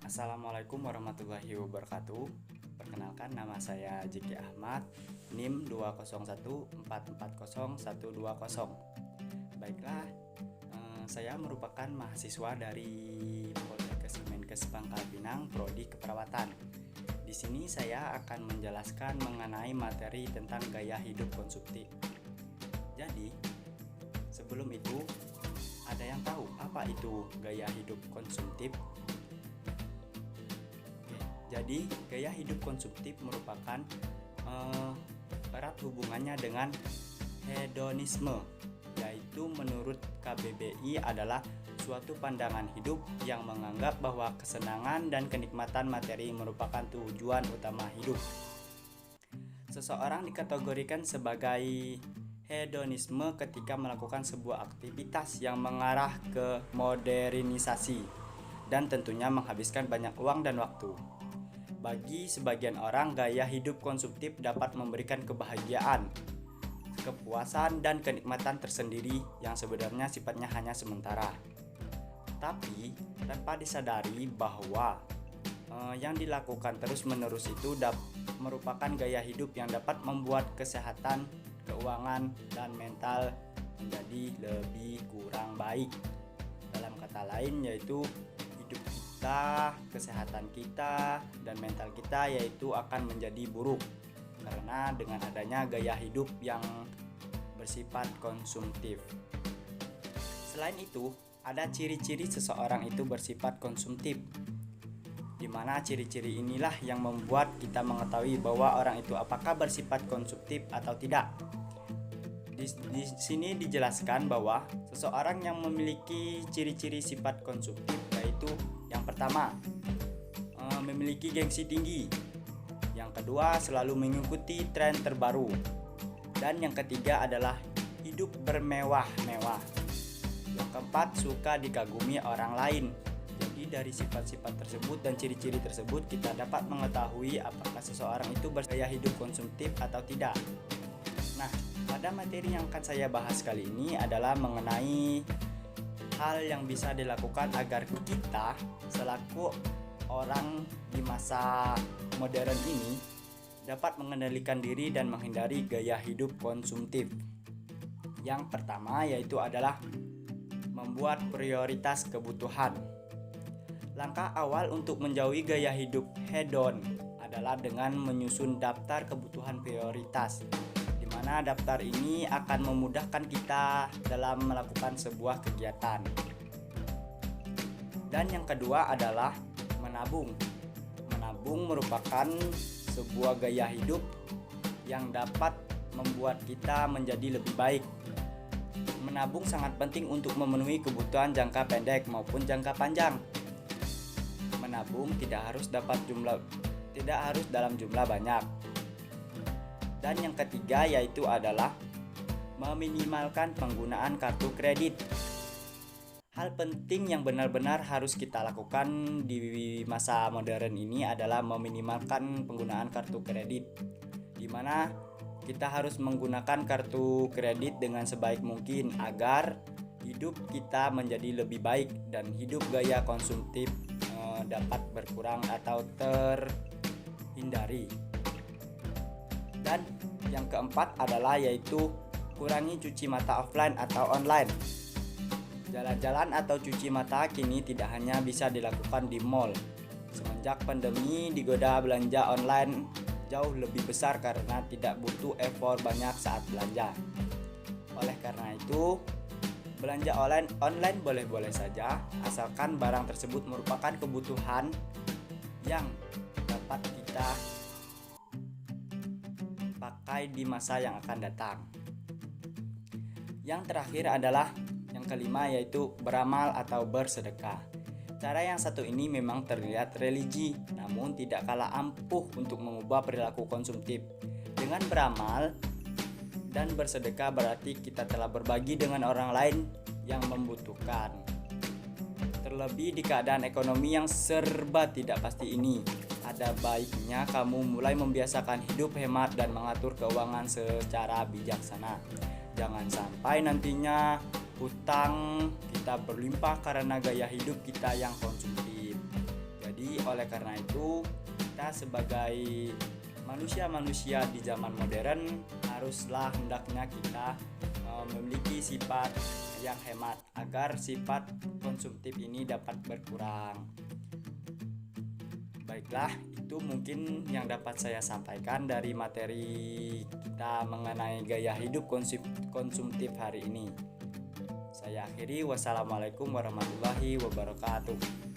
Assalamualaikum warahmatullahi wabarakatuh. Perkenalkan, nama saya Jiki Ahmad, NIM 201440120. Baiklah, saya merupakan mahasiswa dari Poltekkes Kemenkes Pangkal Pinang, Prodi Keperawatan. Di sini saya akan menjelaskan mengenai materi tentang gaya hidup konsumtif. Jadi, sebelum itu, ada yang tahu apa itu gaya hidup konsumtif? Jadi, gaya hidup konsumtif merupakan erat hubungannya dengan hedonisme, yaitu menurut KBBI adalah suatu pandangan hidup yang menganggap bahwa kesenangan dan kenikmatan materi merupakan tujuan utama hidup. Seseorang dikategorikan sebagai hedonisme ketika melakukan sebuah aktivitas yang mengarah ke modernisasi dan tentunya menghabiskan banyak uang dan waktu. Bagi sebagian orang, gaya hidup konsumtif dapat memberikan kebahagiaan, kepuasan, dan kenikmatan tersendiri yang sebenarnya sifatnya hanya sementara. Tapi, tanpa disadari bahwa yang dilakukan terus-menerus itu merupakan gaya hidup yang dapat membuat kesehatan, keuangan, dan mental menjadi lebih kurang baik. Dalam kata lain, yaitu hidup kita, kesehatan kita, dan mental kita yaitu akan menjadi buruk karena dengan adanya gaya hidup yang bersifat konsumtif. Selain itu, ada ciri-ciri seseorang itu bersifat konsumtif, di mana ciri-ciri inilah yang membuat kita mengetahui bahwa orang itu apakah bersifat konsumtif atau tidak. Di sini dijelaskan bahwa seseorang yang memiliki ciri-ciri sifat konsumtif yaitu yang pertama, memiliki gengsi tinggi. Yang kedua, selalu mengikuti tren terbaru. Dan yang ketiga adalah hidup bermewah-mewah. Yang keempat, suka dikagumi orang lain. Jadi dari sifat-sifat tersebut dan ciri-ciri tersebut kita dapat mengetahui apakah seseorang itu bergaya hidup konsumtif atau tidak. Nah, pada materi yang akan saya bahas kali ini adalah mengenai hal yang bisa dilakukan agar kita selaku orang di masa modern ini dapat mengendalikan diri dan menghindari gaya hidup konsumtif. Yang pertama yaitu adalah membuat prioritas kebutuhan. Langkah awal untuk menjauhi gaya hidup hedon adalah dengan menyusun daftar kebutuhan prioritas, di mana daftar ini akan memudahkan kita dalam melakukan sebuah kegiatan. Dan yang kedua adalah menabung. Menabung merupakan sebuah gaya hidup yang dapat membuat kita menjadi lebih baik. Menabung sangat penting untuk memenuhi kebutuhan jangka pendek maupun jangka panjang. Menabung tidak harus dalam jumlah banyak. Dan yang ketiga yaitu adalah meminimalkan penggunaan kartu kredit. Hal penting yang benar-benar harus kita lakukan di masa modern ini adalah meminimalkan penggunaan kartu kredit, di mana kita harus menggunakan kartu kredit dengan sebaik mungkin agar hidup kita menjadi lebih baik dan hidup gaya konsumtif dapat berkurang atau terhindari. Dan yang keempat adalah yaitu kurangi cuci mata offline atau online. Jalan-jalan atau cuci mata kini tidak hanya bisa dilakukan di mall. Semenjak pandemi, digoda belanja online jauh lebih besar karena tidak butuh effort banyak saat belanja. Oleh karena itu, belanja online boleh-boleh saja asalkan barang tersebut merupakan kebutuhan yang dapat kita pakai di masa yang akan datang. Yang terakhir adalah yang kelima yaitu beramal atau bersedekah. Cara yang satu ini memang terlihat religi, namun tidak kalah ampuh untuk mengubah perilaku konsumtif. Dengan beramal dan bersedekah berarti kita telah berbagi dengan orang lain yang membutuhkan. Terlebih di keadaan ekonomi yang serba tidak pasti ini, ada baiknya kamu mulai membiasakan hidup hemat dan mengatur keuangan secara bijaksana. Jangan sampai nantinya hutang kita berlimpah karena gaya hidup kita yang konsumtif. Jadi Jadi oleh karena itu kita sebagai manusia-manusia di zaman modern haruslah hendaknya kita memiliki sifat yang hemat agar sifat konsumtif ini dapat berkurang. Baiklah, itu mungkin yang dapat saya sampaikan dari materi kita mengenai gaya hidup konsumtif hari ini. Saya akhiri, wassalamualaikum warahmatullahi wabarakatuh.